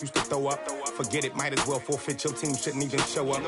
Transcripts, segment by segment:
used to throw up. Forget it, might as well forfeit. Your team shouldn't even show up.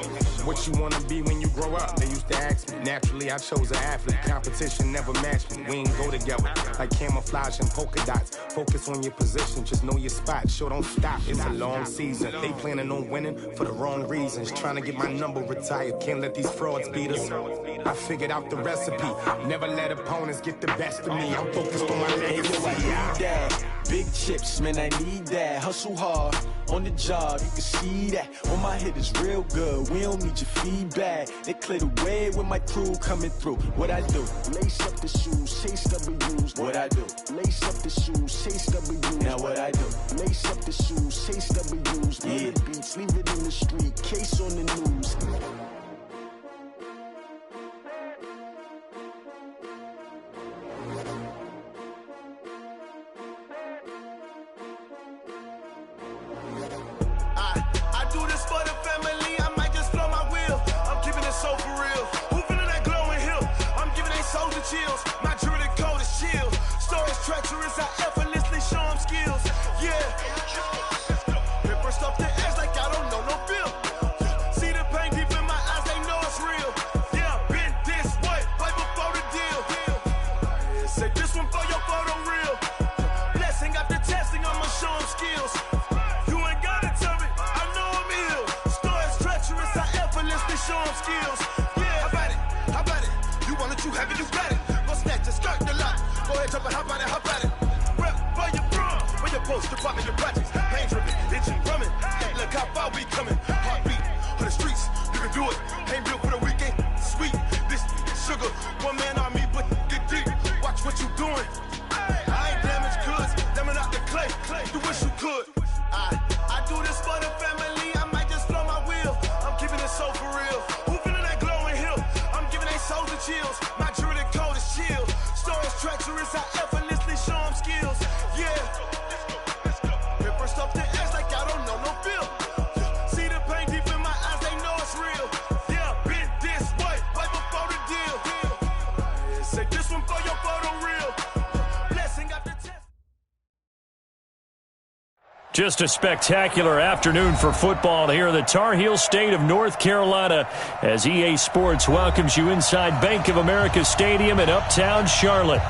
What you wanna be when you grow up? They used to ask me. Naturally, I chose an athlete. Competition never matched me. We ain't go together like camouflage and polka dots. Focus on your position, just know your spot. Sure, don't stop. It's a long season. They planning on winning for the wrong reasons. Trying to get my number retired. Can't let these frauds beat us. I figured out the recipe. Never let opponents get the best of me. I'm focused on my legacy. Big chips, man, I need that. Hustle hard on the job, you can see that. On my hit is real good, we don't need your feedback. They clear the way with my crew coming through. What I do? Lace up the shoes, chase W's. What I do? Lace up the shoes, chase W's. Now what I do? Lace up the shoes, chase W's. Yeah. The beats, leave it in the street, case on the news. My jewelry code is chill. Storage treacherous, I effortlessly show them skills. Yeah. Paper stuff the edge like I don't know no bill. See the pain deep in my eyes, they know it's real. Yeah, been this way, way before the deal. Say this one for your photo real. Blessing after testing, I'ma show them skills. You ain't gotta tell me, I know I'm ill. Storage treacherous, I effortlessly show them skills. Yeah, how about it? You want it, you have it, you got it. Go ahead, jump and hop on it. Rep where you from, where you post to pop in your projects. Pain dripping, itching, drumming. Hey, look how far we coming. Heartbeat on the streets, you can do it. Ain't built for the weekend, sweet. This sugar, one man army, but get deep. Watch what you doing. I ain't damaged goods, damn out the clay. You wish you could. I do this for the family. I might just blow my wheel. I'm keeping it so for real. Who feeling that glowing hill? I'm giving they souls the chills. My jewelry code is chill. Storage treacherous, I effortlessly show them skills. Yeah. Paper stuff the edge like I don't know no feel. See the pain deep in my eyes, they know it's real. Yeah, been this way, way before the deal. Say this one for your photo real. Blessing after test. Just a spectacular afternoon for football here in the Tar Heel state of North Carolina as EA Sports welcomes you inside Bank of America Stadium in uptown Charlotte.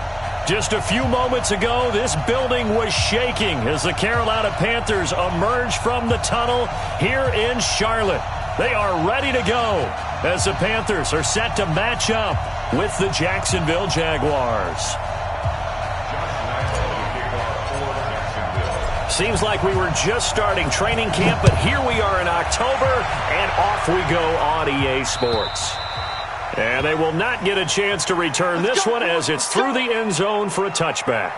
Just a few moments ago, this building was shaking as the Carolina Panthers emerged from the tunnel here in Charlotte. They are ready to go as the Panthers are set to match up with the Jacksonville Jaguars. Seems like we were just starting training camp, but here we are in October, and off we go on EA Sports. And they will not get a chance to return this one as it's through the end zone for a touchback.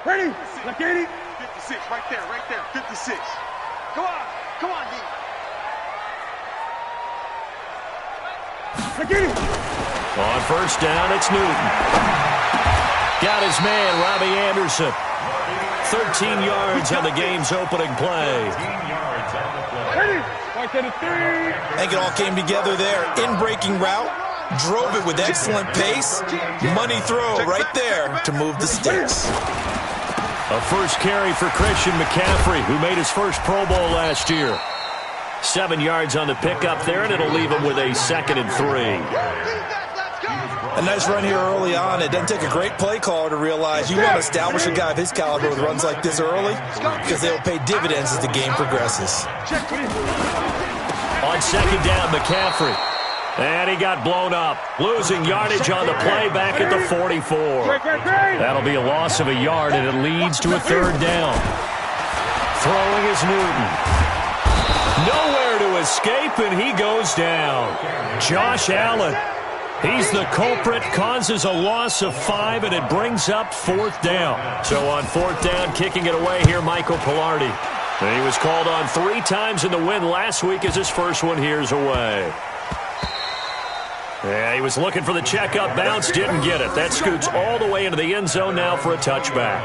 Ready? Like 80? 56, right there, 56. Come on, D. Like 80. On first down, it's Newton. Got his man, Robbie Anderson. 13 yards on the game's opening play. I think it all came together there. In-breaking route. Drove it with excellent pace. Money throw right there to move the sticks. A first carry for Christian McCaffrey, who made his first Pro Bowl last year. 7 yards on the pickup there, and it'll leave him with a 2nd and 3. A nice run here early on. It doesn't take a great play caller to realize you want to establish a guy of his caliber with runs like this early because they'll pay dividends as the game progresses. On 2nd down, McCaffrey. And he got blown up, losing yardage on the play back at the 44. That'll be a loss of a yard, and it leads to a 3rd down. Throwing is Newton. Nowhere to escape, and he goes down. Josh Allen. He's the culprit, causes a loss of 5, and it brings up 4th down. So on 4th down, kicking it away here, Michael Pilardi. And he was called on 3 times in the win last week as his first one here's away. Yeah, he was looking for the checkup bounce, didn't get it. That scoots all the way into the end zone now for a touchback.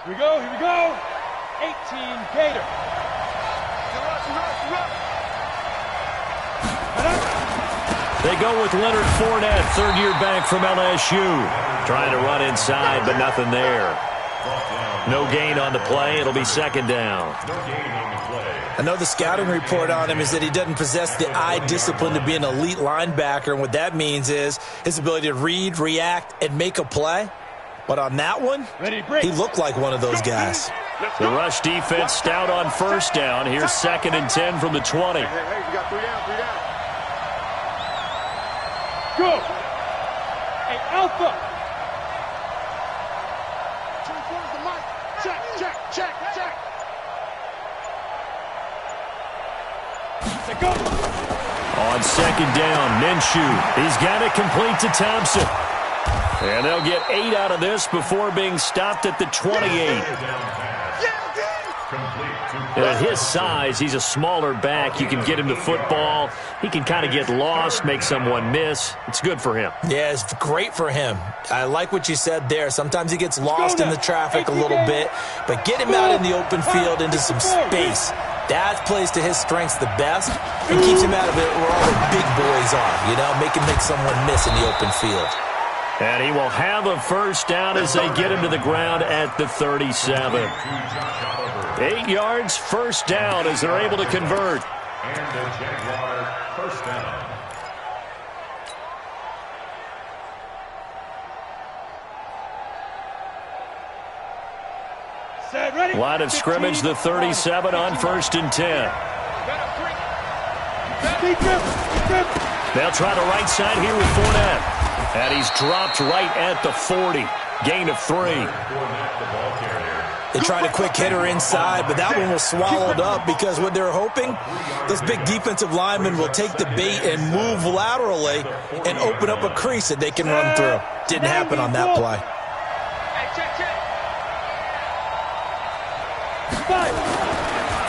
Here we go, here we go. 18 Gator. They go with Leonard Fournette, third-year back from LSU. Trying to run inside, but nothing there. No gain on the play. It'll be second down. I know the scouting report on him is that he doesn't possess the eye discipline to be an elite linebacker, and what that means is his ability to read, react, and make a play. But on that one, he looked like one of those guys. The rush defense stout on first down. Here's 2nd and 10 from the 20. Hey, we got 3 down, 3 down. Go! Hey, Alpha! Towards the mic. Check, check, check, check. Go! On 2nd down, Minshew. He's got it complete to Thompson. And they'll get 8 out of this before being stopped at the 28. And at his size, he's a smaller back. You can get him the football. He can kind of get lost, make someone miss. It's good for him. Yeah, it's great for him. I like what you said there. Sometimes he gets lost in the traffic a little bit, but get him out in the open field into some space. That plays to his strengths the best and keeps him out of it where all the big boys are, you know, make someone miss in the open field. And he will have a first down as they get him to the ground at the 37. 8 yards, first down as they're able to convert. And the Jaguar first down. Line of scrimmage, the 37 on 1st and 10. They'll try the right side here with Fournette. And he's dropped right at the 40. Gain of 3. They tried a quick hitter inside, but that one was swallowed up because what they're hoping, those big defensive linemen will take the bait and move laterally and open up a crease that they can run through. Didn't happen on that play.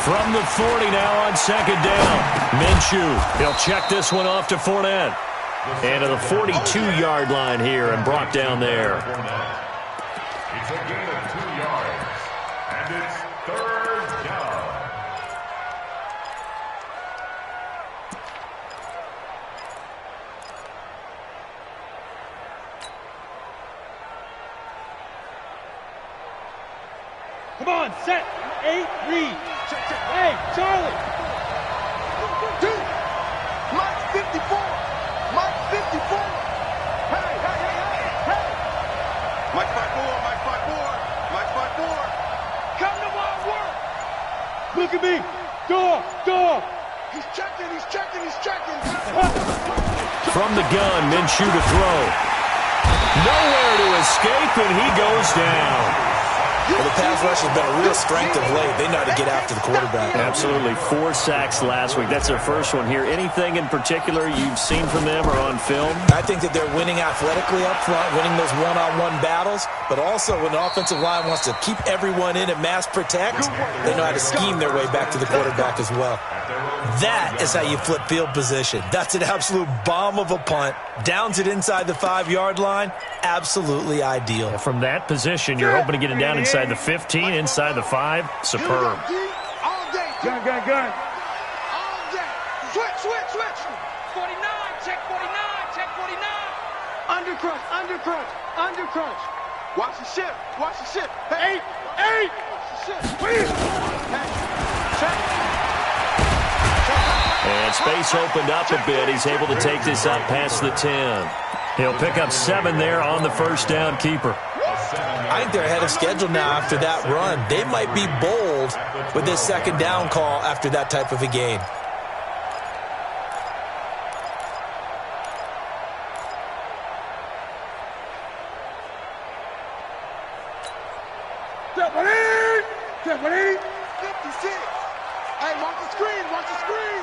From the 40 now on 2nd down. Minshew, he'll check this one off to Fournette. And to the 42-yard line here and brought down there. It's a gain of 2 yards. And it's 3rd down. Come on, set. 8, read. Check, check. Hey, Charlie. 2. Mike 54. Mike 54. Hey, hey, hey, hey, hey. Mike 54, Mike 54. Mike 54. Come to my work. Look at me. Door. He's checking, he's checking, he's checking. From the gun, Minshew to throw. Nowhere to escape, and he goes down. Well, the pass rush has been a real strength of late. They know how to get after the quarterback. Absolutely. 4 sacks last week. That's their first one here. Anything in particular you've seen from them or on film? I think that they're winning athletically up front, winning those one-on-one battles, but also when the offensive line wants to keep everyone in and mass protect, they know how to scheme their way back to the quarterback as well. That is how you flip field position. That's an absolute bomb of a punt. Downs it inside the 5-yard line. Absolutely ideal. From that position, you're hoping to get it down inside the 15, inside the 5. Superb. Gun. All day. Switch. 49, check 49. Undercrunch. Watch the ship. Hey, 8. Watch the ship. Please. Check. And space opened up a bit. He's able to take this up past the 10. He'll pick up 7 there on the first down keeper. I think they're ahead of schedule now after that run. They might be bold with this 2nd down call after that type of a game. Stephanie! 56! Hey, watch the screen! Watch the screen!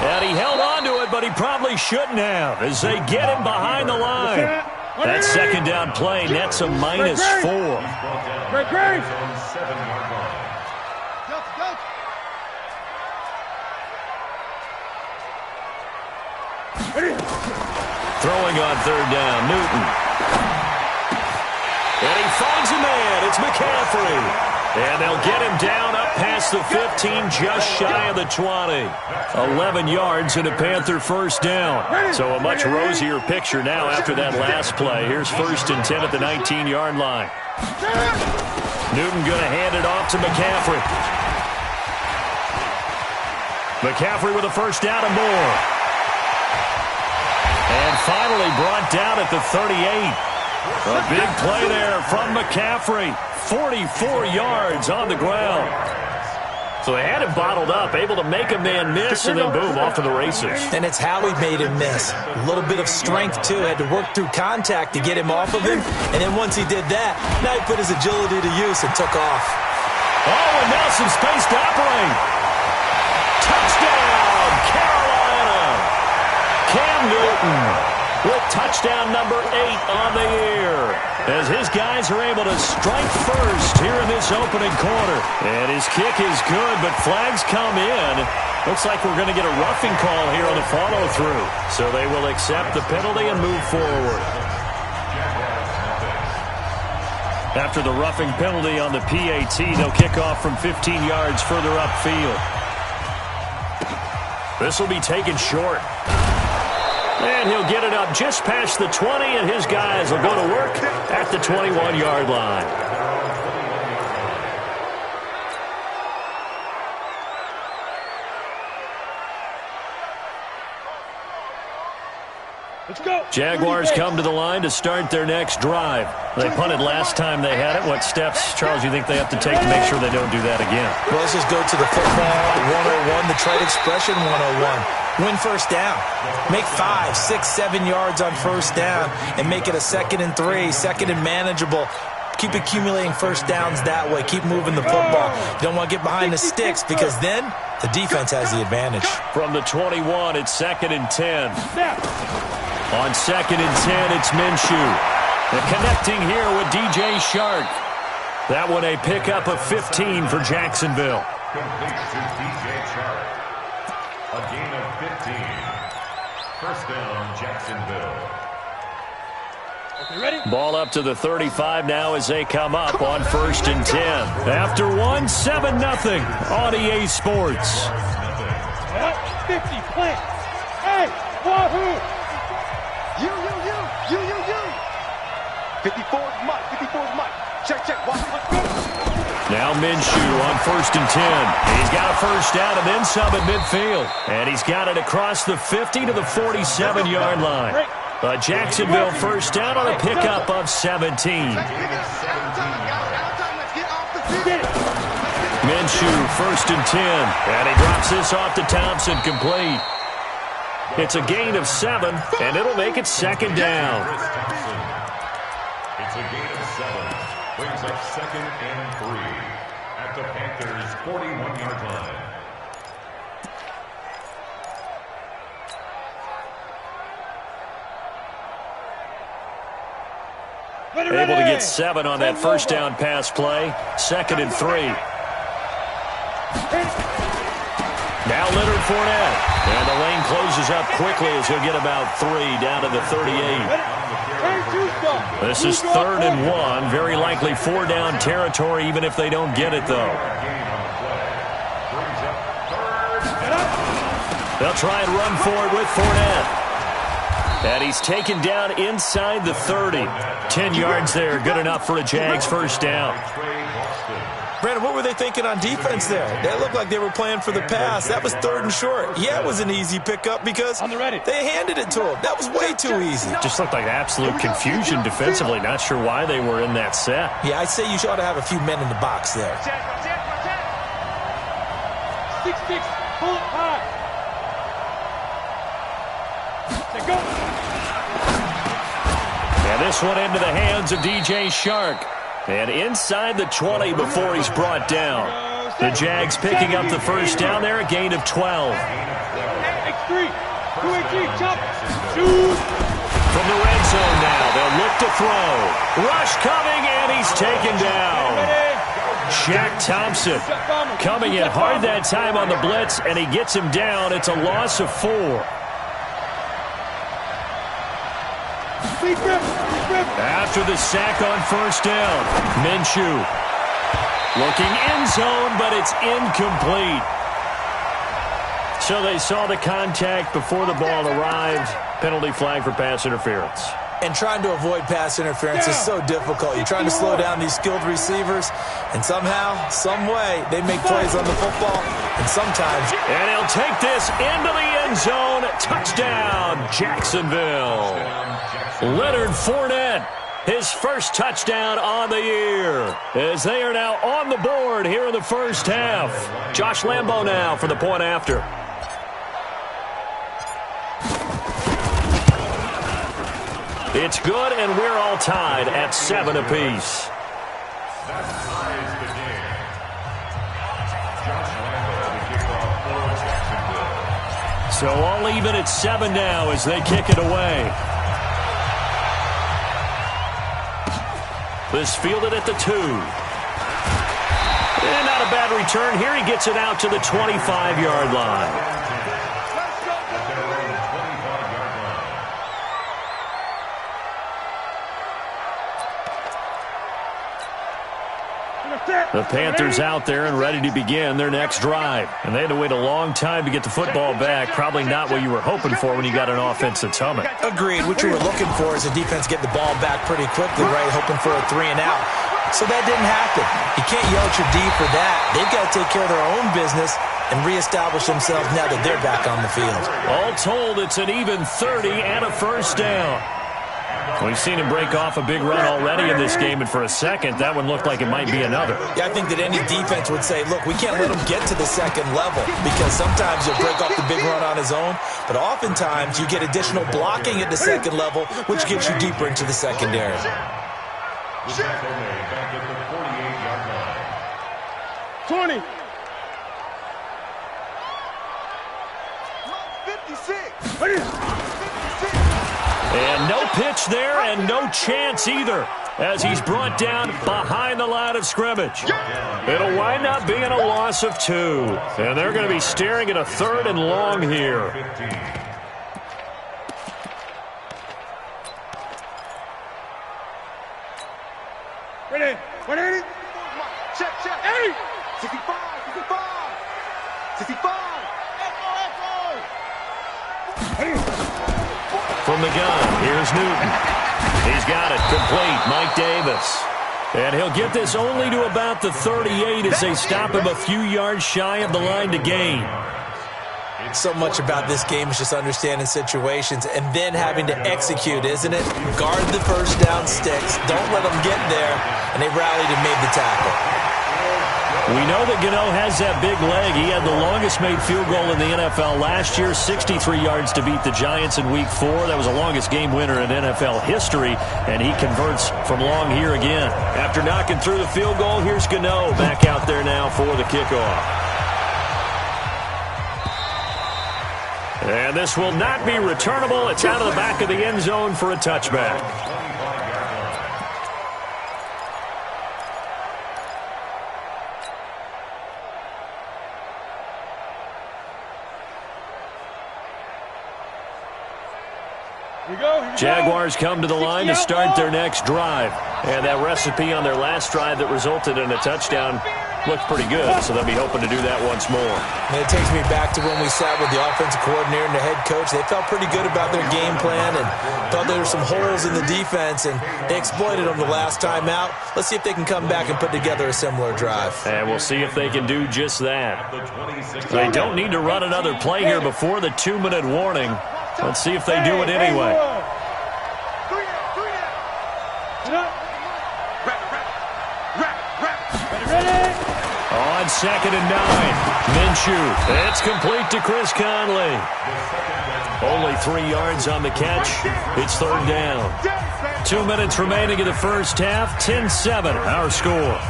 And he held on to it, but he probably shouldn't have as they get him behind the line. That 2nd down play nets a -4. Great! Throwing on 3rd down, Newton. finds a man. It's McCaffrey. And they'll get him down up past the 15, just shy of the 20. 11 yards and a Panther first down. So a much rosier picture now after that last play. Here's 1st and 10 at the 19-yard line. Newton going to hand it off to McCaffrey. McCaffrey with a first down and more. And finally brought down at the 38. A big play there from McCaffrey. 44 yards on the ground. So they had him bottled up, able to make a man miss, and then boom, off to the races. And it's how he made him miss. A little bit of strength, too. Had to work through contact to get him off of him. And then once he did that, now he put his agility to use and took off. Oh, and now some space to operate. Touchdown, Carolina. Cam Newton with touchdown number 8 on the year, as his guys are able to strike first here in this opening quarter. And his kick is good, but flags come in. Looks like we're going to get a roughing call here on the follow-through. So they will accept the penalty and move forward. After the roughing penalty on the PAT, they'll kick off from 15 yards further upfield. This will be taken short. And he'll get it up just past the 20, and his guys will go to work at the 21-yard line. Let's go. Jaguars come to the line to start their next drive. They punted last time they had it. What steps, Charles, you think they have to take to make sure they don't do that again? Well, let's just go to the football 101, the trade expression 101. Win first down. Make 5, 6, 7 yards on first down and make it a 2nd and 3, 2nd and manageable. Keep accumulating first downs that way. Keep moving the football. You don't want to get behind the sticks because then the defense has the advantage. From the 21, it's 2nd and 10. On 2nd and 10, it's Minshew. And connecting here with DJ Shark. That one a pickup of 15 for Jacksonville. Completes to DJ Shark. A gain of 15. First down, Jacksonville. Okay, ready? Ball up to the 35 now as they come up on 1st and 10. After one, 7-0 on EA Sports. 50, plant. Hey, wahoo! You. 54's Mike. 54's Mike. Check. Now Minshew on 1st and 10. He's got a first down and then some at midfield. And he's got it across the 50 to the 47-yard line. A Jacksonville first down on a pickup of 17. Minshew, 1st and 10. And he drops this off to Thompson, complete. It's a gain of 7, and it'll make it 2nd down. It's a gain of 7. Brings up 2nd and 3 at the Panthers' 41-yard line. Able to get 7 on that first down pass play. 2nd and 3. Now Leonard Fournette. And the lane closes up quickly as he'll get about 3 down to the 38. This is 3rd and 1. Very likely 4-down territory even if they don't get it, though. They'll try and run for it with Fournette. And he's taken down inside the 30. 10 yards there. Good enough for a Jags first down. Brandon, what were they thinking on defense there? They looked like they were playing for the pass. That was 3rd and short. Yeah, it was an easy pickup because they handed it to him. That was way too easy. Just looked like absolute confusion defensively. Not sure why they were in that set. Yeah, I'd say you ought to have a few men in the box there. 6-6, pull it high. Go. And this one into the hands of DJ Shark. And inside the 20 before he's brought down. The Jags picking up the first down there, a gain of 12. X3, 2-8-3, chop, shoot. From the red zone now, they'll look to throw. Rush coming, and he's taken down. Shaq Thompson coming in hard that time on the blitz, and he gets him down. It's a loss of 4. After the sack on first down, Minshew looking end zone, but it's incomplete. So they saw the contact before the ball arrived. Penalty flag for pass interference. And trying to avoid pass interference is so difficult. You're trying to slow down these skilled receivers, and somehow, some way, they make plays on the football, and sometimes... And he'll take this into the end zone. Touchdown, Jacksonville. Leonard Fournette, his first touchdown on the year, as they are now on the board here in the first half. Josh Lambo now for the point after. It's good, and we're all tied at 7 apiece. That ties the game. Josh Lambo, the kickoff for Jacksonville. So all even at 7 now as they kick it away. This fielded at the 2. And not a bad return. Here he gets it out to the 25-yard line. The Panthers out there and ready to begin their next drive. And they had to wait a long time to get the football back. Probably not what you were hoping for when you got an offense that's humming. Agreed. What you were looking for is a defense get the ball back pretty quickly, right? Hoping for a 3 and out. So that didn't happen. You can't yell at your D for that. They've got to take care of their own business and reestablish themselves now that they're back on the field. All told, it's an even 30 and a first down. We've seen him break off a big run already in this game, and for a second, that one looked like it might be another. Yeah, I think that any defense would say, look, we can't let him get to the second level, because sometimes he'll break off the big run on his own, but oftentimes you get additional blocking at the second level, which gets you deeper into the secondary. The tackle made back at the 48-yard line. 20. 56. And no pitch there and no chance either as he's brought down behind the line of scrimmage. It'll wind up being a loss of 2. And they're going to be staring at a 3rd and long here. Ready? 180. Check. 80. 65. 65. Echo. From the gun, here's Newton. He's got it, complete, Mike Davis. And he'll get this only to about the 38 as they stop him a few yards shy of the line to gain. So much about this game is just understanding situations and then having to execute, isn't it? Guard the first down sticks, don't let them get there, and they rallied and made the tackle. We know that Gano has that big leg. He had the longest made field goal in the NFL last year, 63 yards to beat the Giants in Week 4. That was the longest game winner in NFL history, and he converts from long here again. After knocking through the field goal, here's Gano back out there now for the kickoff. And this will not be returnable. It's out of the back of the end zone for a touchback. Jaguars come to the line to start their next drive. And that recipe on their last drive that resulted in a touchdown looks pretty good, so they'll be hoping to do that once more. And it takes me back to when we sat with the offensive coordinator and the head coach. They felt pretty good about their game plan and thought there were some holes in the defense, and they exploited them the last time out. Let's see if they can come back and put together a similar drive. And we'll see if they can do just that. They don't need to run another play here before the 2-minute warning. Let's see if they do it anyway. On 2nd and 9, Minshew. It's complete to Chris Conley. Only 3 yards on the catch. It's 3rd down. 2 minutes remaining in the first half. 10-7, our score.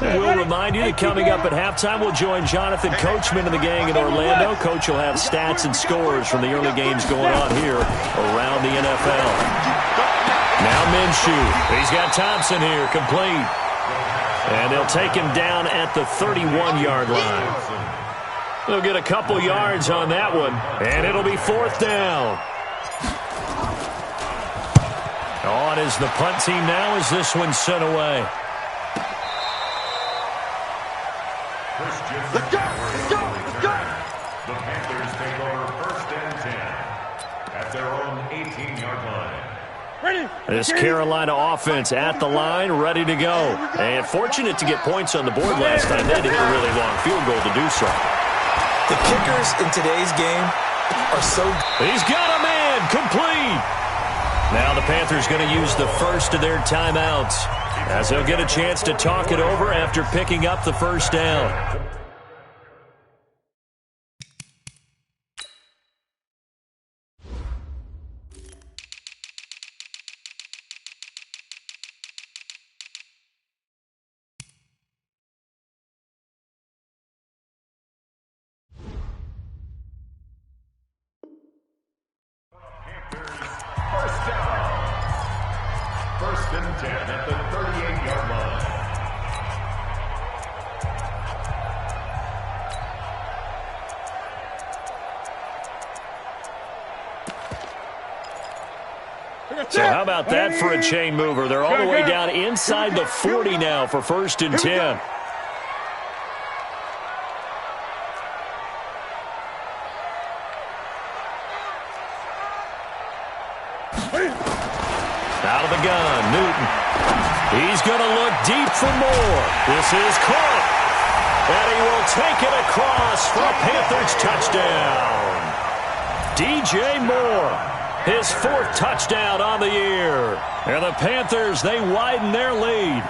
We'll remind you that coming up at halftime, we'll join Jonathan Coachman and the gang in Orlando. Coach will have stats and scores from the early games going on here around the NFL. Now Minshew. He's got Thompson here, complete. And they'll take him down at the 31-yard line. They'll get a couple yards on that one, and it'll be 4th down. On is the punt team now as this one's sent away. Let's go! Let's go! Let's go! The Panthers take over 1st and 10 at their own 18-yard line. Ready? This Carolina offense at the line, ready to go. And fortunate to get points on the board last time. They had to hit a really long field goal to do so. The kickers in today's game are so... He's got a man, complete. Now the Panthers going to use the first of their timeouts as they'll get a chance to talk it over after picking up the 1st down. First and 10 at the 38-yard line. So how about that for a chain mover? They're all the way down inside the 40 now for 1st and 10. Out of the gun, Newton. He's going to look deep for more. This is caught. And he will take it across for a Panthers touchdown. DJ Moore, his 4th touchdown on the year. And the Panthers, they widen their lead.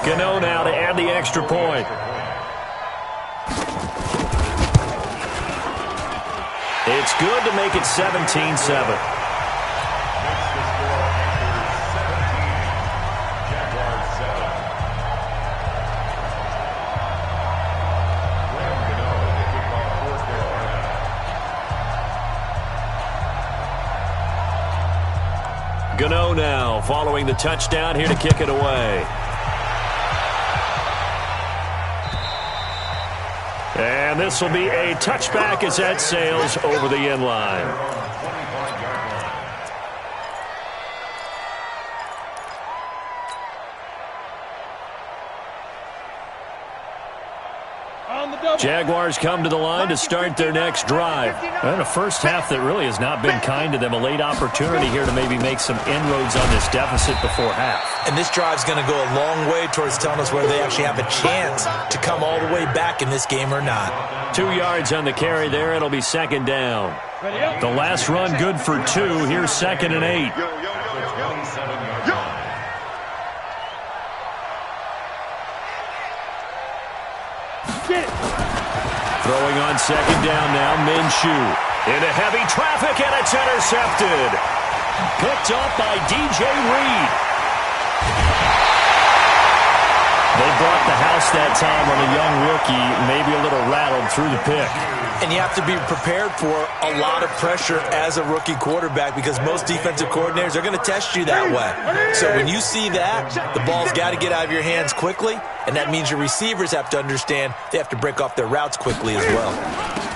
Gano now to add the extra point. It's good to make it 17-7. Gano now following the touchdown here to kick it away. And this will be a touchback as that sails over the end line. Jaguars come to the line to start their next drive. And a first half that really has not been kind to them. A late opportunity here to maybe make some inroads on this deficit before half. And this drive's going to go a long way towards telling us whether they actually have a chance to come all the way back in this game or not. 2 yards on the carry there. It'll be 2nd down. The last run good for 2. Here's 2nd and 8. Throwing on 2nd down now, Minshew. Into heavy traffic, and it's intercepted. Picked up by DJ Reed. They brought the house that time on a young rookie, maybe a little rattled through the pick. And you have to be prepared for a lot of pressure as a rookie quarterback because most defensive coordinators are going to test you that way. So when you see that, the ball's got to get out of your hands quickly, and that means your receivers have to understand they have to break off their routes quickly as well.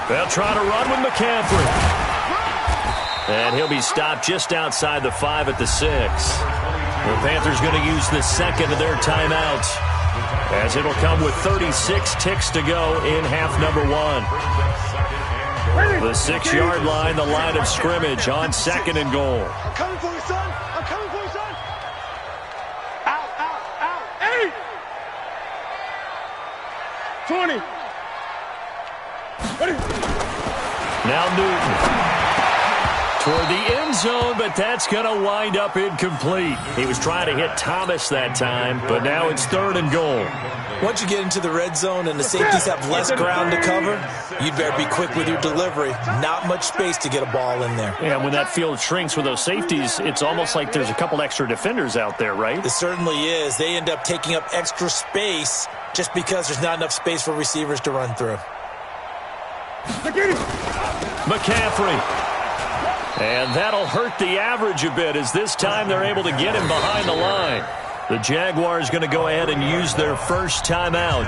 They'll try to run with McCaffrey. And he'll be stopped just outside the 5 at the 6. The Panthers going to use the 2nd of their timeouts, as it'll come with 36 ticks to go in half number 1. The 6-yard line, the line of scrimmage on 2nd and goal. I'm coming for you, son. I'm coming for you, son. Out, out, out. 8. 20. Ready. Now Newton. Toward the end zone, but that's going to wind up incomplete. He was trying to hit Thomas that time, but now it's 3rd and goal. Once you get into the red zone and the safeties have less ground to cover, you'd better be quick with your delivery. Not much space to get a ball in there. Yeah, when that field shrinks with those safeties, it's almost like there's a couple extra defenders out there, right? It certainly is. They end up taking up extra space just because there's not enough space for receivers to run through. McCaffrey. And that'll hurt the average a bit as this time they're able to get him behind the line. The Jaguars going to go ahead and use their first timeout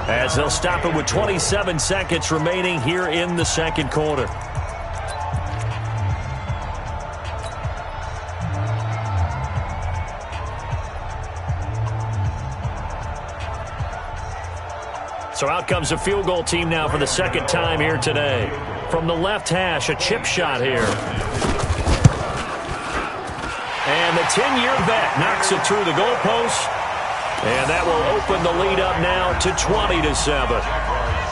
as they'll stop it with 27 seconds remaining here in the second quarter. So out comes a field goal team now for the second time here today. From the left hash, a chip shot here. And the 10-year vet knocks it through the goalpost. And that will open the lead up now to 20-7.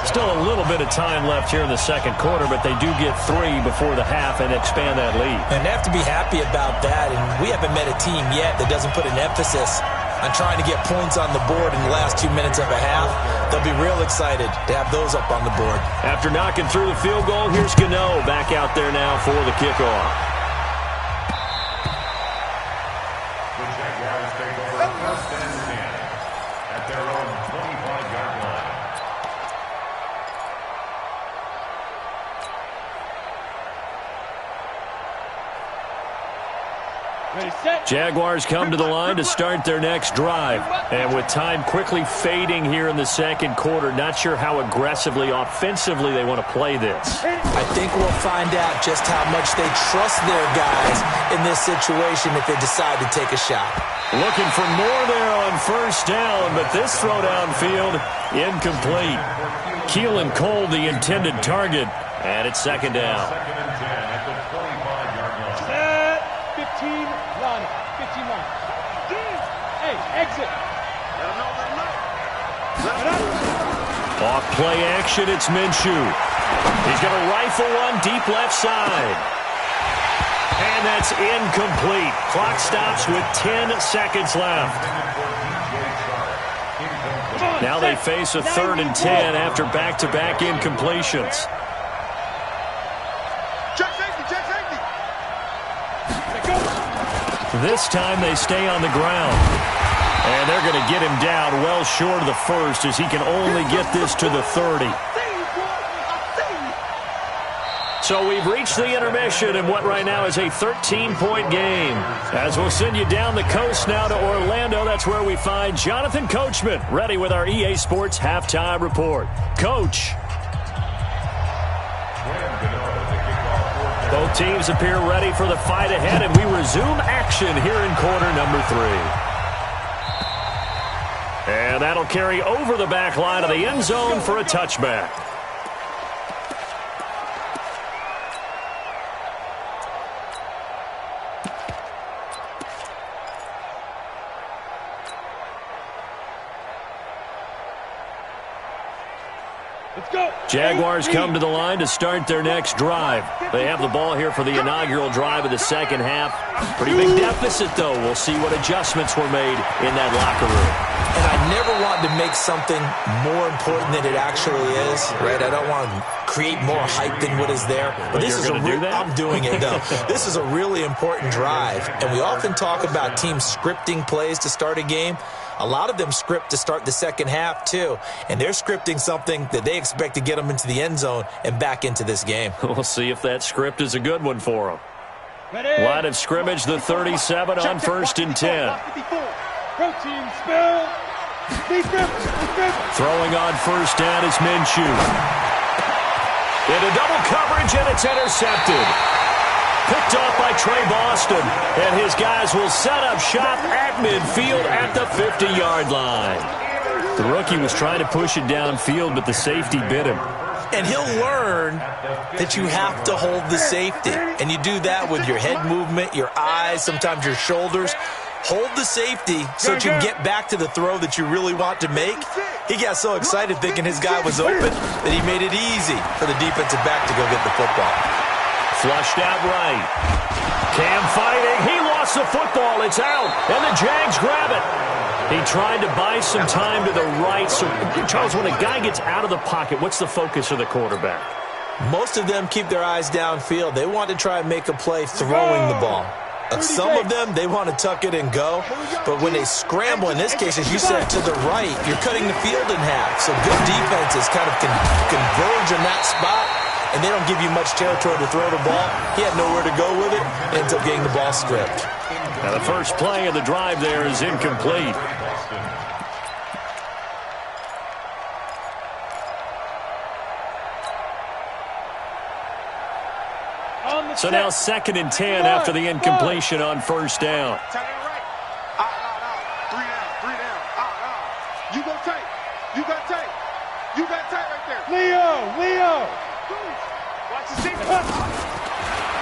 Still a little bit of time left here in the second quarter, but they do get 3 before the half and expand that lead. And they have to be happy about that. And we haven't met a team yet that doesn't put an emphasis on trying to get points on the board in the last 2 minutes of a half. They'll be real excited to have those up on the board. After knocking through the field goal, here's Gano back out there now for the kickoff. The Jaguars take over first and 10 at their own 25-yard line. Jaguars come to the line to start their next drive. And with time quickly fading here in the second quarter, not sure how aggressively, offensively they want to play this. I think we'll find out just how much they trust their guys in this situation if they decide to take a shot. Looking for more there on first down, but this throw downfield, incomplete. Keelan Cole, the intended target, and it's second down. Second and 10 at the 25-yard line. 15 line. 15 line. Hey, exit. Off play action, it's Minshew. He's going to rifle one deep left side. And that's incomplete. Clock stops with 10 seconds left. Now they face a 3rd and 10 after back-to-back incompletions. This time they stay on the ground. And they're going to get him down well short of the first as he can only get this to the 30. So we've reached the intermission in what right now is a 13-point game. As we'll send you down the coast now to Orlando, that's where we find Jonathan Coachman ready with our EA Sports Halftime Report. Coach. Both teams appear ready for the fight ahead, and we resume action here in quarter number 3. And that'll carry over the back line of the end zone for a touchback. Jaguars come to the line to start their next drive. They have the ball here for the inaugural drive of the second half. Pretty big deficit, though. We'll see what adjustments were made in that locker room. And I never wanted to make something more important than it actually is, right? I don't want to create more hype than what is there. But this is I'm doing it, though. This is a really important drive. And we often talk about teams scripting plays to start a game. A lot of them script to start the second half, too. And they're scripting something that they expect to get them into the end zone and back into this game. We'll see if that script is a good one for them. Line of scrimmage, the 37 on first and 10. Throwing on first down is Minshew. Into double coverage, and it's intercepted. Picked off by Trey Boston, and his guys will set up shop at midfield at the 50-yard line. The rookie was trying to push it downfield, but the safety bit him. And he'll learn that you have to hold the safety. And you do that with your head movement, your eyes, sometimes your shoulders. Hold the safety so that you can get back to the throw that you really want to make. He got so excited thinking his guy was open that he made it easy for the defensive back to go get the football. Flushed out right. Cam fighting. He lost the football. It's out. And the Jags grab it. He tried to buy some time to the right. So, Charles, when a guy gets out of the pocket, what's the focus of the quarterback? Most of them keep their eyes downfield. They want to try and make a play throwing the ball. Some of them, they want to tuck it and go. But when they scramble, in this case, as you said, to the right, you're cutting the field in half. So good defenses kind of can converge in that spot and they don't give you much territory to throw the ball. He had nowhere to go with it, ends up getting the ball stripped. Now the first play of the drive there is incomplete. So now 2nd and 10 after the incompletion on first down. Three down. You go take. You got take. You got take right there. Leo. Watch the seat.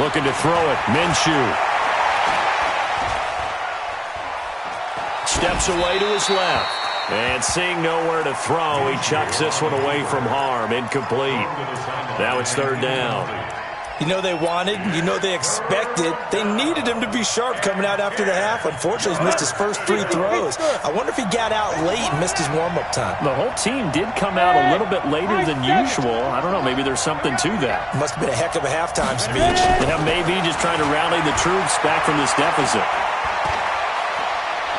Looking to throw it. Minshew. Steps away to his left. And seeing nowhere to throw, he chucks this one away from harm. Incomplete. Now it's 3rd down. You know they wanted, you know they expected. They needed him to be sharp coming out after the half. Unfortunately, he's missed his first 3 throws. I wonder if he got out late and missed his warm-up time. The whole team did come out a little bit later than usual. I don't know, maybe there's something to that. Must have been a heck of a halftime speech. Yeah, maybe just trying to rally the troops back from this deficit.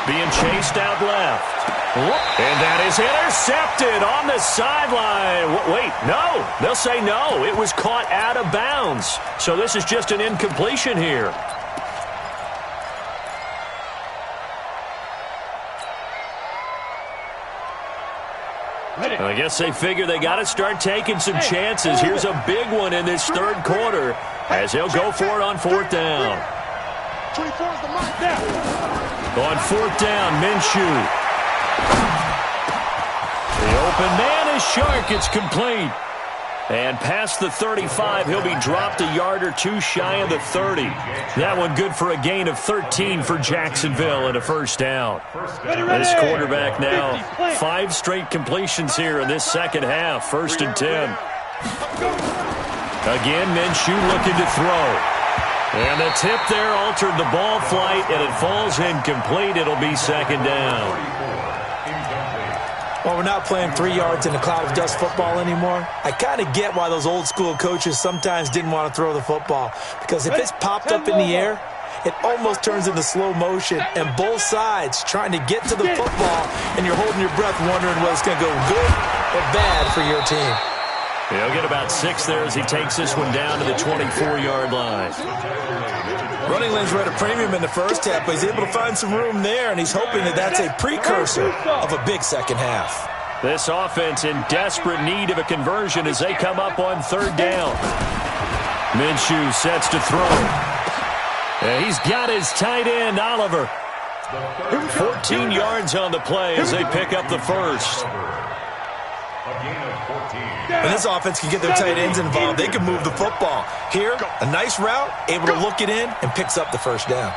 Being chased out left. And that is intercepted on the sideline. Wait, no. They'll say no. It was caught out of bounds. So this is just an incompletion here. I guess they figure they got to start taking some chances. Here's a big one in this 3rd quarter as they'll go for it on 4th down. 24 is the mark down. On 4th down, Minshew. The open man is Shark. It's complete. And past the 35, he'll be dropped a yard or 2 shy of the 30. That one good for a gain of 13 for Jacksonville and a 1st down. This quarterback now 5 straight completions here in this 2nd half. 1st and 10. Again, Minshew looking to throw. And the tip there altered the ball flight, and it falls incomplete. It'll be 2nd down. Well, we're not playing 3 yards in a cloud of dust football anymore. I kind of get why those old school coaches sometimes didn't want to throw the football. Because if it's popped up in the air, it almost turns into slow motion. And both sides trying to get to the football, and you're holding your breath wondering whether it's going to go good or bad for your team. He'll get about 6 there as he takes this one down to the 24-yard line. Running lanes were at a premium in the first half, but he's able to find some room there, and he's hoping that that's a precursor of a big 2nd half. This offense in desperate need of a conversion as they come up on 3rd down. Minshew sets to throw. And he's got his tight end, Oliver. 14 yards on the play as they pick up the first. When this offense can get their tight ends involved, they can move the football. Here, a nice route, able to look it in, and picks up the first down.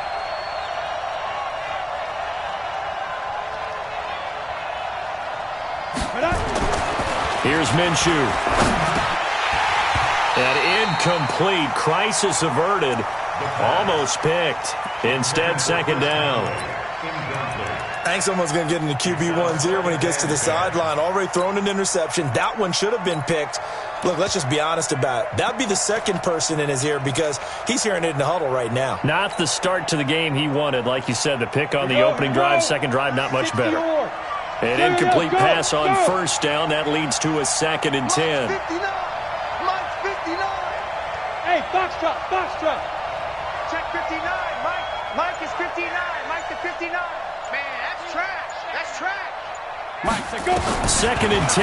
Here's Minshew. An incomplete, crisis averted, almost picked. Instead, 2nd down. I think someone's going to get into QB1's ear when he gets to the sideline. Already thrown an interception. That one should have been picked. Look, let's just be honest about it. That would be the 2nd person in his ear because he's hearing it in the huddle right now. Not the start to the game he wanted. Like you said, the pick on the opening drive, 2nd drive, not much better. An incomplete pass on 1st down. That leads to a 2nd and 10. Mike's 59. Hey, box drop. Check 59. Mike is 59. Mike to 59. Man, that's trash. That's trash. Mike, say go. 2nd and 10.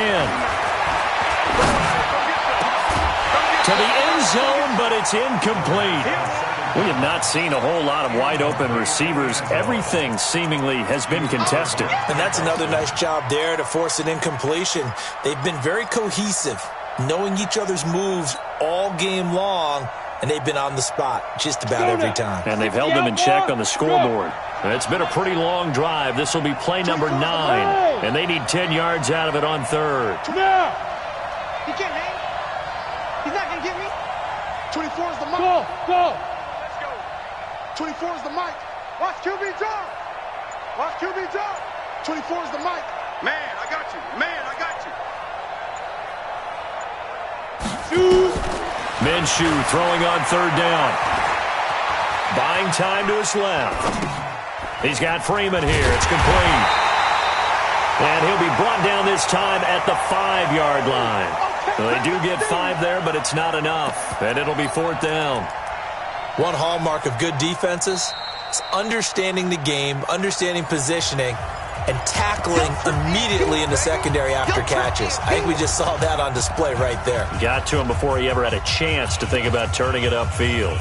To the end zone, but it's incomplete. We have not seen a whole lot of wide-open receivers. Everything seemingly has been contested. And that's another nice job there to force an incompletion. They've been very cohesive, knowing each other's moves all game long, and they've been on the spot just about every time. And they've held them in check on the scoreboard. It's been a pretty long drive. This will be play number 9, and they need 10 yards out of it on 3rd. Now. He can't hang. He's not going to get me. 24 is the mic. Go. Let's go. 24 is the mic. Watch QB draw. 24 is the mic. Man, I got you. Minshew throwing on 3rd down. Buying time to his left. He's got Freeman here. It's complete. And he'll be brought down this this time at the 5-yard line. Well, they do get 5 there, but it's not enough, and it'll be 4th down. One hallmark of good defenses is understanding the game, understanding positioning, and tackling immediately in the secondary after catches. I think we just saw that on display right there. Got to him before he ever had a chance to think about turning it upfield.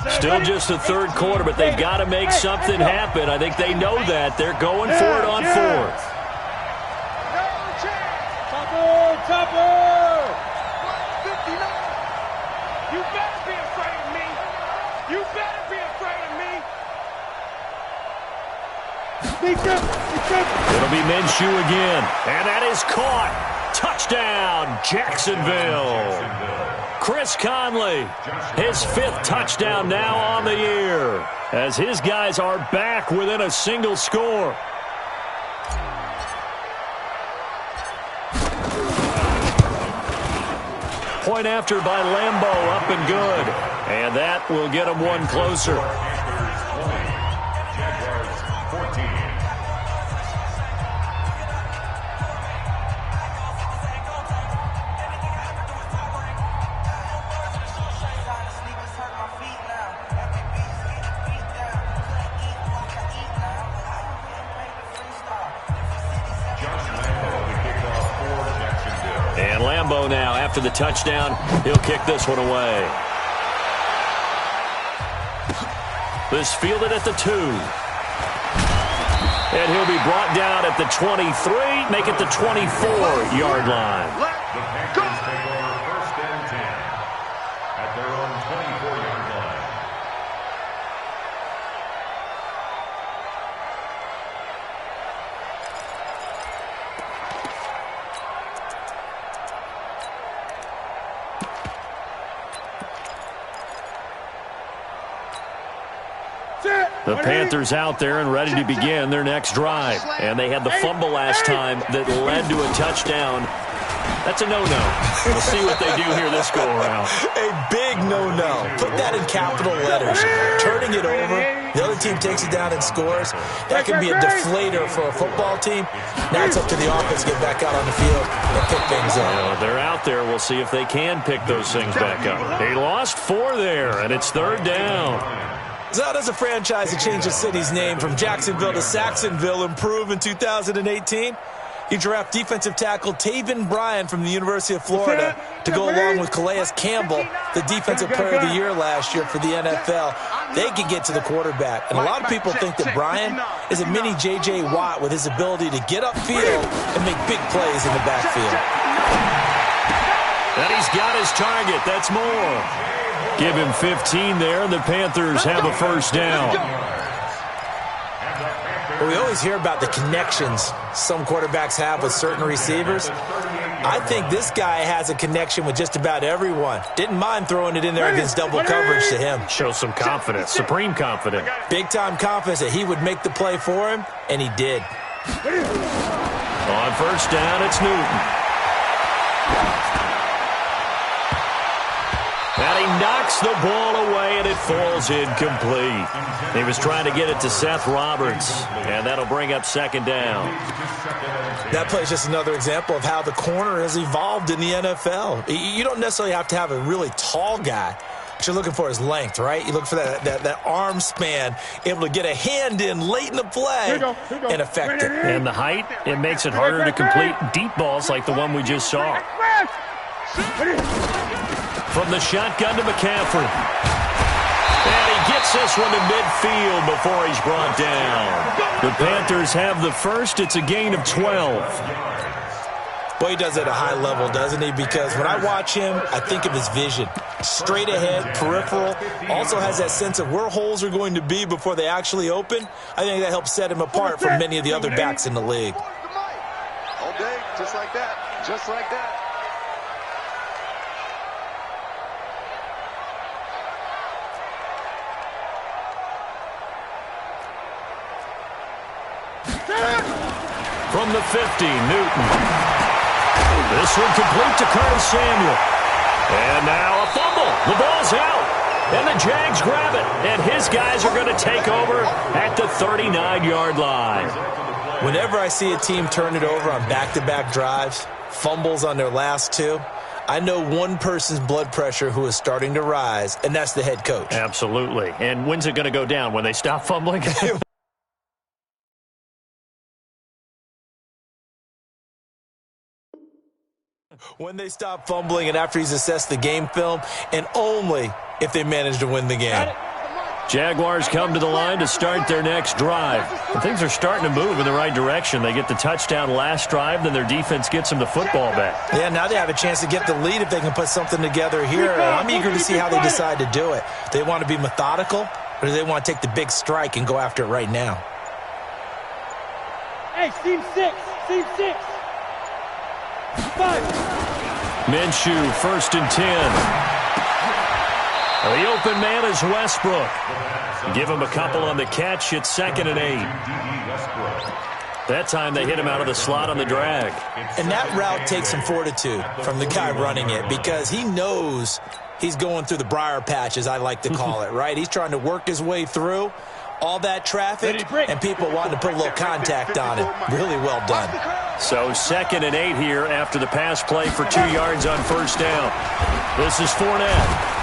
Still just the third quarter, but they've got to make something happen. I think they know that. They're going for it on 4th. Topper! 59! You better be afraid of me! You better be afraid of me! It'll be Minshew again, and that is caught. Touchdown, Jacksonville. Chris Conley, his 5th touchdown now on the year, as his guys are back within a single score. Point after by Lambo, up and good. And that will get him one closer. And Lambo now, after the touchdown, he'll kick this one away. This fielded at the 2. And he'll be brought down at the 23, make it the 24-yard line. The Panthers take over 1st and 10 at their own 24-yard line. The Panthers out there and ready to begin their next drive. And they had the fumble last time that led to a touchdown. That's a no-no. We'll see what they do here this go-around. A big no-no. Put that in capital letters. Turning it over, the other team takes it down and scores. That can be a deflator for a football team. Now it's up to the offense to get back out on the field and pick things up. They're out there. We'll see if they can pick those things back up. They lost 4 there, and it's 3rd down. So how does a franchise that changed the city's name from Jacksonville to Saxonville improve in 2018? You draft defensive tackle Taven Bryan from the University of Florida to go along with Calais Campbell, the defensive player of the year last year for the NFL. They can get to the quarterback. And a lot of people think that Bryan is a mini J.J. Watt with his ability to get upfield and make big plays in the backfield. And he's got his target. That's more. Give him 15 there, and the Panthers have a 1st down. Well, we always hear about the connections some quarterbacks have with certain receivers. I think this guy has a connection with just about everyone. Didn't mind throwing it in there against double coverage to him. Shows some confidence, supreme confidence. Big-time confidence that he would make the play for him, and he did. On 1st down, it's Newton. And he knocks the ball away, and it falls incomplete. He was trying to get it to Seth Roberts, and that'll bring up 2nd down. That play is just another example of how the corner has evolved in the NFL. You don't necessarily have to have a really tall guy. What you're looking for is length, right? You look for that arm span, able to get a hand in late in the play and affect it. And the height, it makes it harder to complete deep balls like the one we just saw. From the shotgun to McCaffrey. And he gets this one to midfield before he's brought down. The Panthers have the first. It's a gain of 12. Boy, he does it at a high level, doesn't he? Because when I watch him, I think of his vision. Straight ahead, peripheral. Also has that sense of where holes are going to be before they actually open. I think that helps set him apart from many of the other backs in the league. All day, just like that. Just like that. From the 50, Newton. This one complete to Curtis Samuel. And now a fumble. The ball's out. And the Jags grab it. And his guys are going to take over at the 39-yard line. Whenever I see a team turn it over on back-to-back drives, fumbles on their last two, I know one person's blood pressure who is starting to rise, and that's the head coach. Absolutely. And when's it going to go down? When they stop fumbling? When they stop fumbling and after he's assessed the game film, and only if they manage to win the game. Jaguars come to the line to start their next drive. And things are starting to move in the right direction. They get the touchdown last drive, then their defense gets them the football back. Yeah, now they have a chance to get the lead if they can put something together here. And I'm eager to see how they decide to do it. They want to be methodical, or do they want to take the big strike and go after it right now? Hey, seam 6. 5. Minshew, 1st and 10. The open man is Westbrook. Give him a couple on the catch. It's 2nd and 8. That time they hit him out of the slot on the drag. And that route takes some fortitude from the guy running it because he knows he's going through the briar patch, as I like to call it, right? He's trying to work his way through all that traffic and people wanting to put a little contact on it. Really well done. So 2nd and 8 here after the pass play for 2 yards on 1st down. This is Fournette.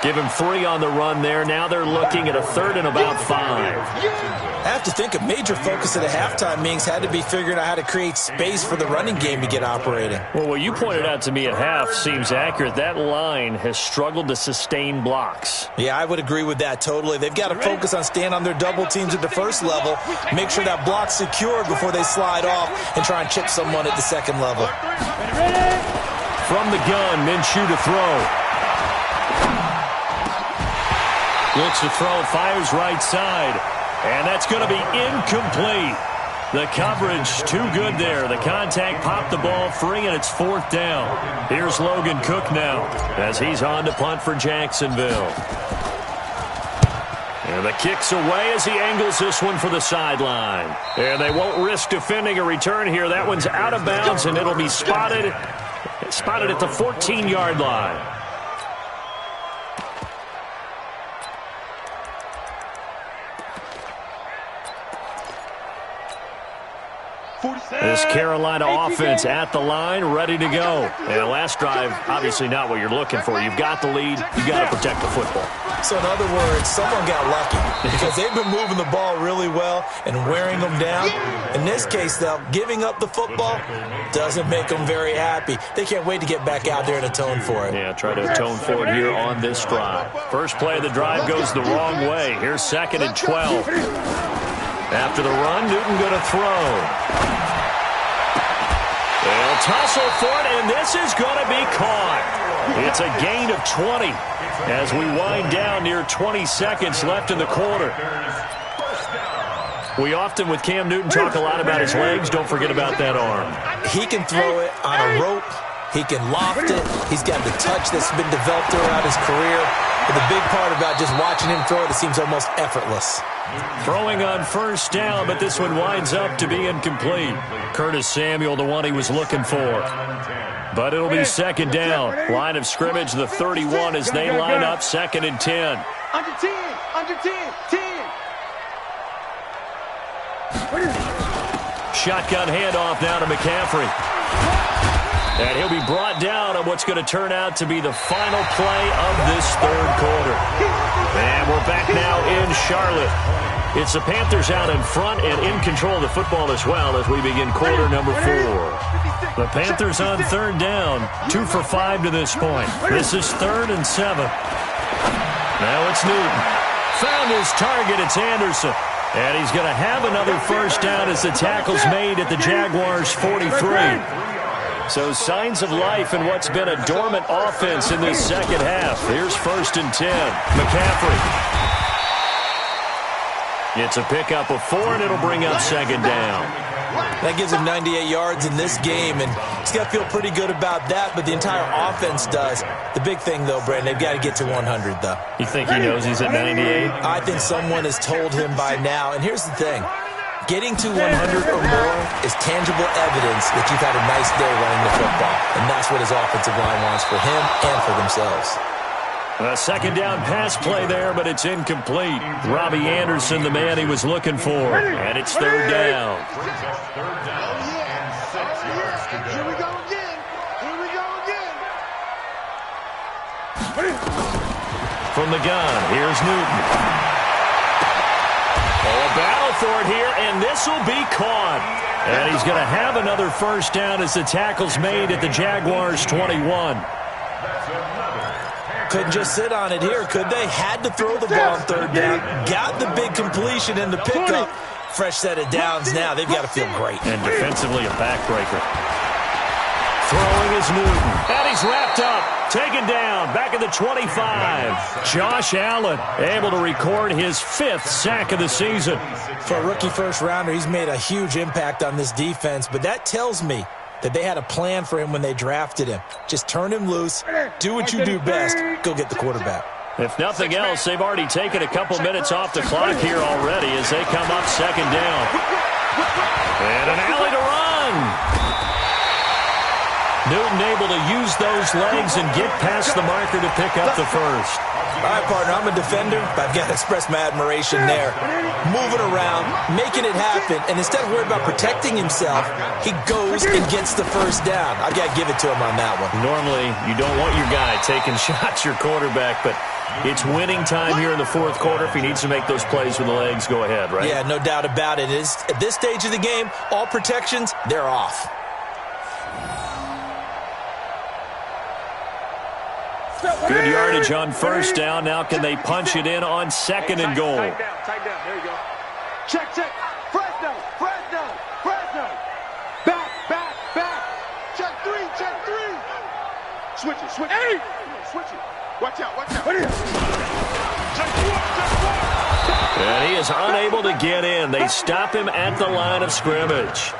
Give him 3 on the run there. Now they're looking at a 3rd and about 5. I have to think a major focus of the halftime meetings had to be figuring out how to create space for the running game to get operating. Well, what you pointed out to me at half seems accurate. That line has struggled to sustain blocks. Yeah, I would agree with that totally. They've got to focus on staying on their double teams at the first level, make sure that block's secured before they slide off and try and chip someone at the second level. From the gun, Minshew to throw. Looks to throw, fires right side, and that's going to be incomplete. The coverage too good there. The contact popped the ball free, and it's 4th down. Here's Logan Cook now as he's on to punt for Jacksonville. And the kick's away as he angles this one for the sideline. And they won't risk defending a return here. That one's out of bounds, and it'll be spotted at the 14-yard line. This Carolina offense at the line, ready to go. And last drive, obviously not what you're looking for. You've got the lead. You've got to protect the football. So in other words, someone got lucky because they've been moving the ball really well and wearing them down. In this case, though, giving up the football doesn't make them very happy. They can't wait to get back out there and atone for it. Yeah, try to atone for it here on this drive. First play of the drive goes the wrong way. Here's 2nd and 12. After the run, Newton going to throw. They'll tussle for it, and this is going to be caught. It's a gain of 20 as we wind down near 20 seconds left in the quarter. We often, with Cam Newton, talk a lot about his legs. Don't forget about that arm. He can throw it on a rope. He can loft it. He's got the touch that's been developed throughout his career. But the big part about just watching him throw it seems almost effortless. Throwing on 1st down, but this one winds up to be incomplete. Curtis Samuel, the one he was looking for. But it'll be 2nd down. Line of scrimmage, the 31 as they line up 2nd and 10. Under 10. Shotgun handoff now to McCaffrey. And he'll be brought down on what's going to turn out to be the final play of this 3rd quarter. And we're back now in Charlotte. It's the Panthers out in front and in control of the football as well as we begin quarter number 4. The Panthers on 3rd down, 2 for 5 to this point. This is 3rd and 7. Now it's Newton. Found his target, it's Anderson. And he's going to have another 1st down as the tackle's made at the Jaguars' 43. So signs of life in what's been a dormant offense in this 2nd half. Here's 1st and 10. McCaffrey. It's a pickup of 4, and it'll bring up 2nd down. That gives him 98 yards in this game, and he's got to feel pretty good about that, but the entire offense does. The big thing, though, Brandon, they've got to get to 100, though. You think he knows he's at 98? I think someone has told him by now, and here's the thing. Getting to 100 or more is tangible evidence that you've had a nice day running the football, and that's what his offensive line wants for him and for themselves. A second down pass play there, but it's incomplete. Robbie Anderson, the man he was looking for. And it's third down. Third down and 6 yards to go. Here we go again. Here we go again. From the gun, here's Newton. Oh, a battle for it here, and this will be caught. And he's going to have another first down as the tackle's made at the Jaguars' 21. Couldn't just sit on it here, could they? Had to throw the ball on third down. Got the big completion in the pickup. Fresh set of downs now. They've got to feel great. And defensively, a backbreaker. Throwing is Newton. And he's wrapped up. Taken down. Back at the 25. Josh Allen able to record his 5th sack of the season. For a rookie first-rounder, he's made a huge impact on this defense. But that tells me that they had a plan for him when they drafted him. Just turn him loose, do what you do best, go get the quarterback. If nothing else, they've already taken a couple minutes off the clock here already as they come up second down. And an alley to run. Newton able to use those legs and get past the marker to pick up the first. All right, partner, I'm a defender, but I've got to express my admiration there. Moving around, making it happen, and instead of worrying about protecting himself, he goes and gets the first down. I've got to give it to him on that one. Normally, you don't want your guy taking shots, your quarterback, but it's winning time here in the fourth quarter. If he needs to make those plays with the legs, go ahead, right? Yeah, no doubt about it. At this stage of the game, all protections, they're off. Good yardage on first down. Now can they punch it in on second and goal? Tight down. There you go. Check. Fresno. Back. Check three. Switch it. Hey! Switch it. Watch out. Check one. And he is unable to get in. They stop him at the line of scrimmage.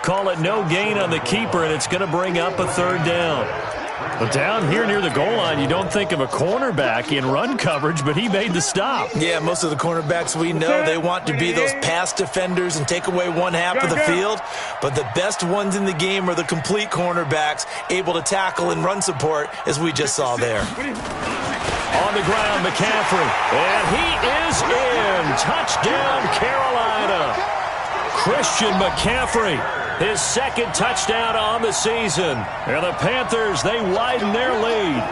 Call it no gain on the keeper, and it's going to bring up a third down. But down here near the goal line, you don't think of a cornerback in run coverage, but he made the stop. Yeah, most of the cornerbacks we know, they want to be those pass defenders and take away one half of the field. But the best ones in the game are the complete cornerbacks, able to tackle and run support, as we just saw there. On the ground, McCaffrey. And he is in. Touchdown, Carolina. Christian McCaffrey, his second touchdown on the season. And the Panthers, they widen their lead.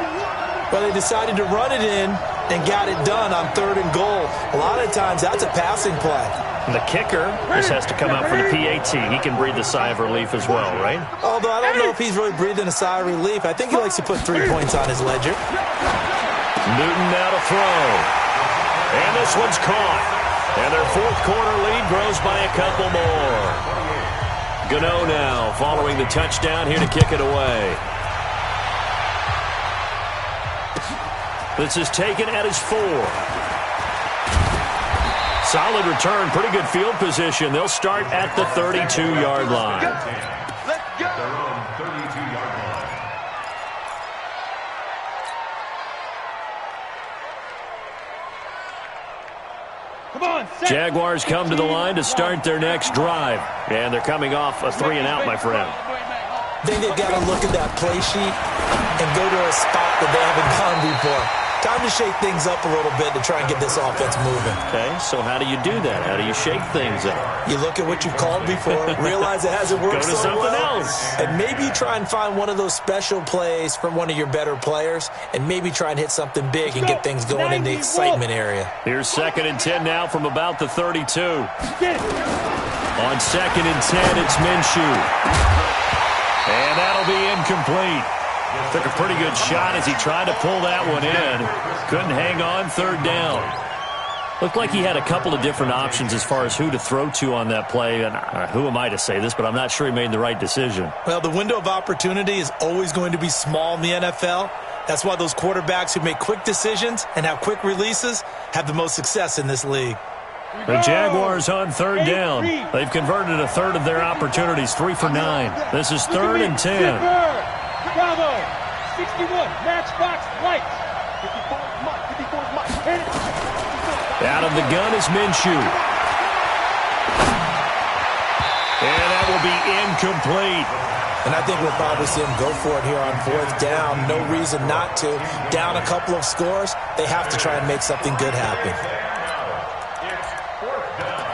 Well, they decided to run it in and got it done on third and goal. A lot of times, that's a passing play. The kicker, this has to come out for the PAT. He can breathe a sigh of relief as well, right? Although I don't know if he's really breathing a sigh of relief. I think he likes to put 3 points on his ledger. Newton now to throw. And this one's caught. And their fourth quarter lead grows by a couple more. Gano now following the touchdown here to kick it away. This is taken at his 4. Solid return, pretty good field position. They'll start at the 32-yard line. Let's go. Their own 32-yard line. Come on, set. Jaguars come to the line to start their next drive. And they're coming off a 3-and-out, my friend. I think they've got to look at that play sheet and go to a spot that they haven't gone before. Time to shake things up a little bit to try and get this offense moving. Okay, so how do you do that? How do you shake things up? You look at what you've called before, realize it hasn't worked Go to so something well, else. and maybe try and find one of those special plays from one of your better players, and maybe try and hit something big and get things going in the excitement area. Here's 2nd and 10 now from about the 32. On 2nd and 10, it's Minshew. And that'll be incomplete. Took a pretty good shot as he tried to pull that one in. Couldn't hang on, third down. Looked like he had a couple of different options as far as who to throw to on that play. And who am I to say this, but I'm not sure he made the right decision. Well, the window of opportunity is always going to be small in the NFL. That's why those quarterbacks who make quick decisions and have quick releases have the most success in this league. The Jaguars on third down. They've converted a third of their opportunities, 3 for 9. This is 3rd and 10. Bravo. 61. Matchbox lights. 54 is Mike. Out of the gun is Minshew. And that will be incomplete. And I think we'll probably see them go for it here on 4th down. No reason not to. Down a couple of scores, they have to try and make something good happen. It's 4th down.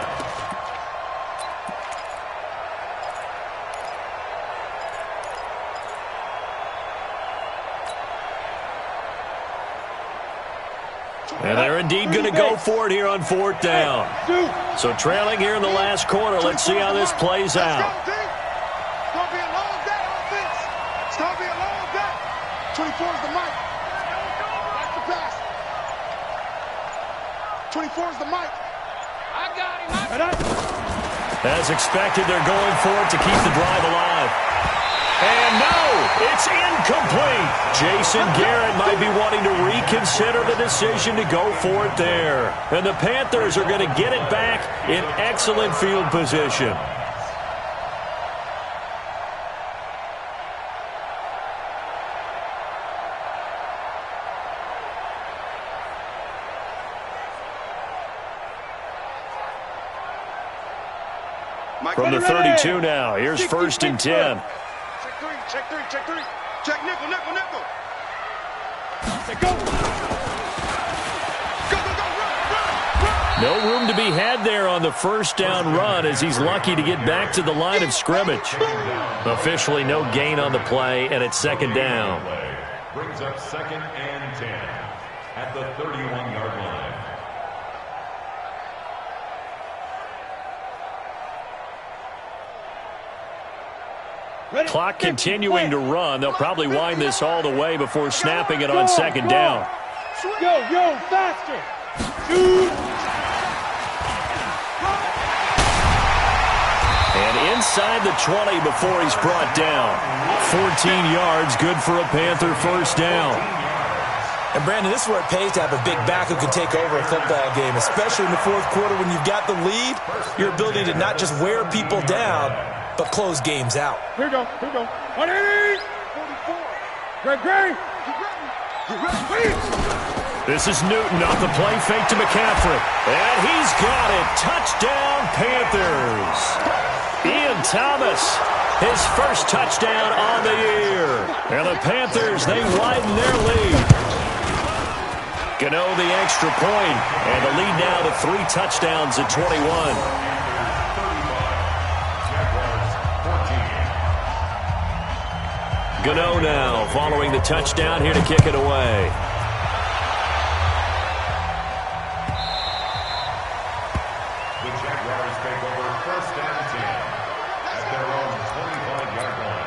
And they're indeed going to go for it here on 4th down. So trailing here in the last quarter. Let's see how this plays out. It's going to be a long day, offense. It's going to be a long day. 24 is the mic. That's the pass. 24 is the mic. I got him. As expected, they're going for it to keep the drive alive. And no, it's incomplete. Jason Garrett might be wanting to reconsider the decision to go for it there. And the Panthers are going to get it back in excellent field position. From the 32 now, here's 1st and 10. Check three. Check nickel. Go, run. No room to be had there on the 1st down run as he's lucky to get back to the line of scrimmage. Officially no gain on the play, and it's 2nd down. Brings up 2nd and 10 at the 31-yard line. Clock continuing to run. They'll probably wind this all the way before snapping it on 2nd down. Yo, faster. And inside the 20 before he's brought down. 14 yards, good for a Panther 1st down. And, Brandon, this is where it pays to have a big back who can take over a football game, especially in the 4th quarter when you've got the lead, your ability to not just wear people down, but close games out. Here we go. 180. 44. Greg. This is Newton off the play fake to McCaffrey. And he's got it. Touchdown, Panthers. Ian Thomas, his first touchdown on the year. And the Panthers, they widen their lead. Gano the extra point, and the lead now to 3 touchdowns at 21. Gano now following the touchdown here to kick it away. The Jaguars take over 1st and 10 at their own 25-yard line.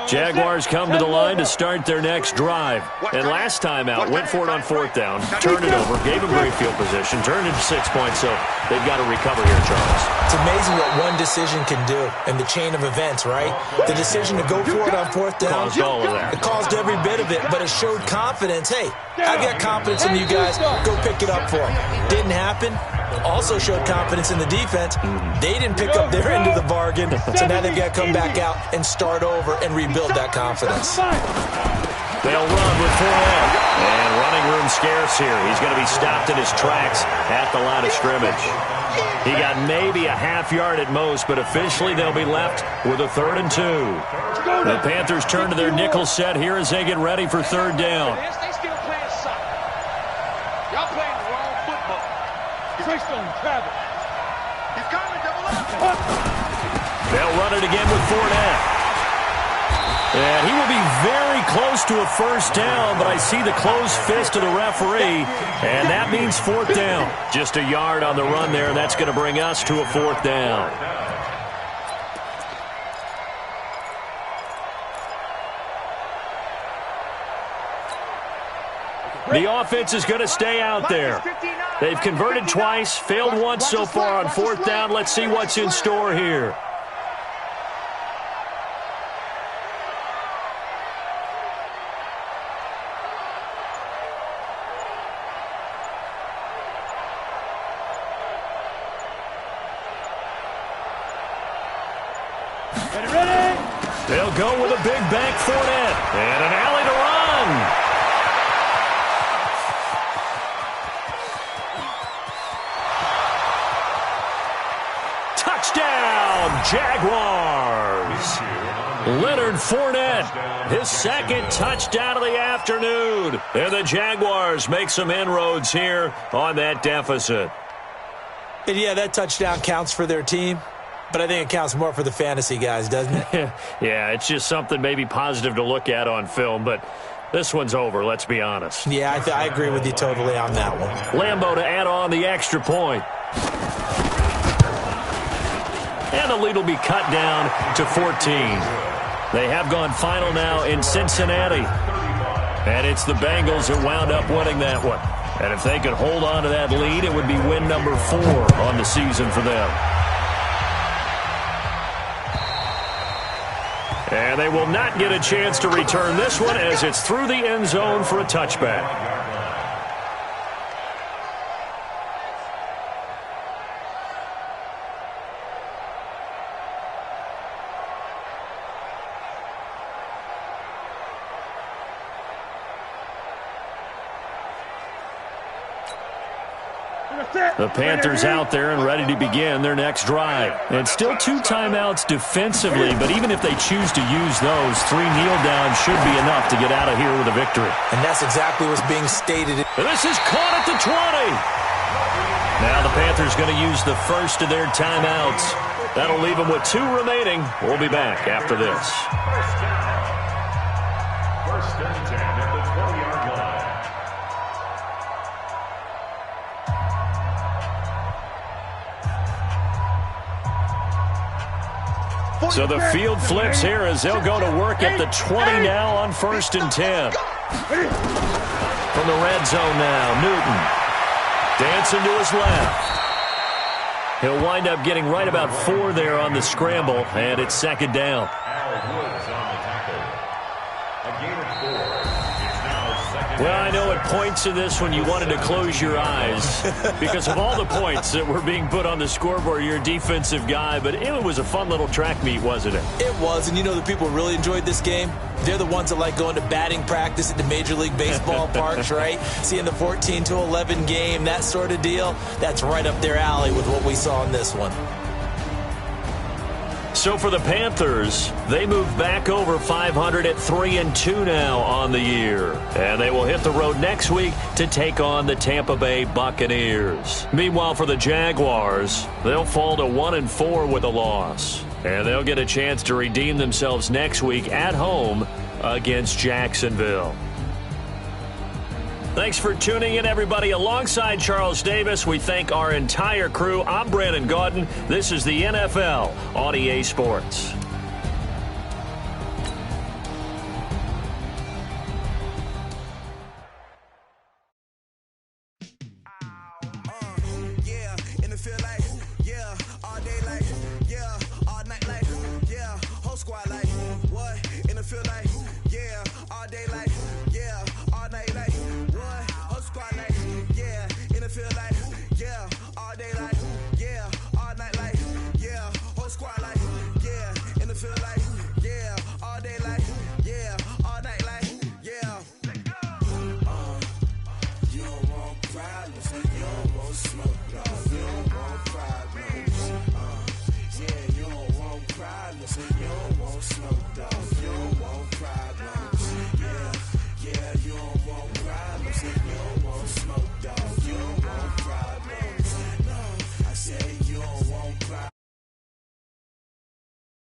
Jaguars come to the line to start their next drive. And last time out, went for it on 4th down, turned it over, gave them great field position, turned it to 6 points, so they've got to recover here, Charles. It's amazing what one decision can do in the chain of events, right? The decision to go for it on 4th down. Caused all of that. It caused every bit of it, but it showed confidence. Hey, I've got confidence in you guys. Go pick it up for them. Didn't happen. Also showed confidence in the defense. They didn't pick up their end of the bargain, so now they've got to come back out and start over and rebuild that confidence. They'll run with Fournette. And running room scarce here. He's going to be stopped in his tracks at the line of scrimmage. He got maybe a half yard at most, but officially they'll be left with a 3rd and 2. The Panthers turn to their nickel set here as they get ready for 3rd down. They still playing soccer. Y'all playing the wrong football. Treystone Travis. He's coming, double up. They'll run it again with Fournette. And he will be very close to a 1st down, but I see the closed fist of the referee, and that means 4th down. Just a yard on the run there, and that's going to bring us to a 4th down. The offense is going to stay out there. They've converted twice, failed once so far on 4th down. Let's see what's in store here. They'll go with a big bank Fournette. And an alley to run. Jaguars. Leonard Fournette, his second touchdown of the afternoon. And the Jaguars make some inroads here on that deficit. And yeah, that touchdown counts for their team, but I think it counts more for the fantasy guys, doesn't it? Yeah, it's just something maybe positive to look at on film, but this one's over, let's be honest. Yeah, I agree with you totally on that one. Lambeau to add on the extra point. And the lead will be cut down to 14. They have gone final now in Cincinnati. And it's the Bengals that wound up winning that one. And if they could hold on to that lead, it would be win number 4 on the season for them. And they will not get a chance to return this one as it's through the end zone for a touchback. The Panthers out there and ready to begin their next drive. And still 2 timeouts defensively, but even if they choose to use those, 3 kneel downs should be enough to get out of here with a victory. And that's exactly what's being stated. And this is caught at the 20. Now the Panthers going to use the first of their timeouts. That'll leave them with 2 remaining. We'll be back after this. First and 10 at the 20-yard line. So the field flips here as they'll go to work at the 20 now on 1st and 10. From the red zone now, Newton. Dancing to his left. He'll wind up getting right about 4 there on the scramble, and it's 2nd down. Well, I know at points in this when you wanted to close your eyes because of all the points that were being put on the scoreboard. You're a defensive guy, but it was a fun little track meet, wasn't it? It was, and you know the people who really enjoyed this game? They're the ones that like going to batting practice at the Major League Baseball parks, right? Seeing the 14-11 game, that sort of deal. That's right up their alley with what we saw in this one. So for the Panthers, they move back over 500 at 3-2 now on the year. And they will hit the road next week to take on the Tampa Bay Buccaneers. Meanwhile, for the Jaguars, they'll fall to 1-4 with a loss. And they'll get a chance to redeem themselves next week at home against Jacksonville. Thanks for tuning in, everybody. Alongside Charles Davis, we thank our entire crew. I'm Brandon Gaudin. This is the NFL on EA Sports. Yeah, in the field like, yeah, all day like, yeah, all night like, yeah, whole squad like, what? In the field like,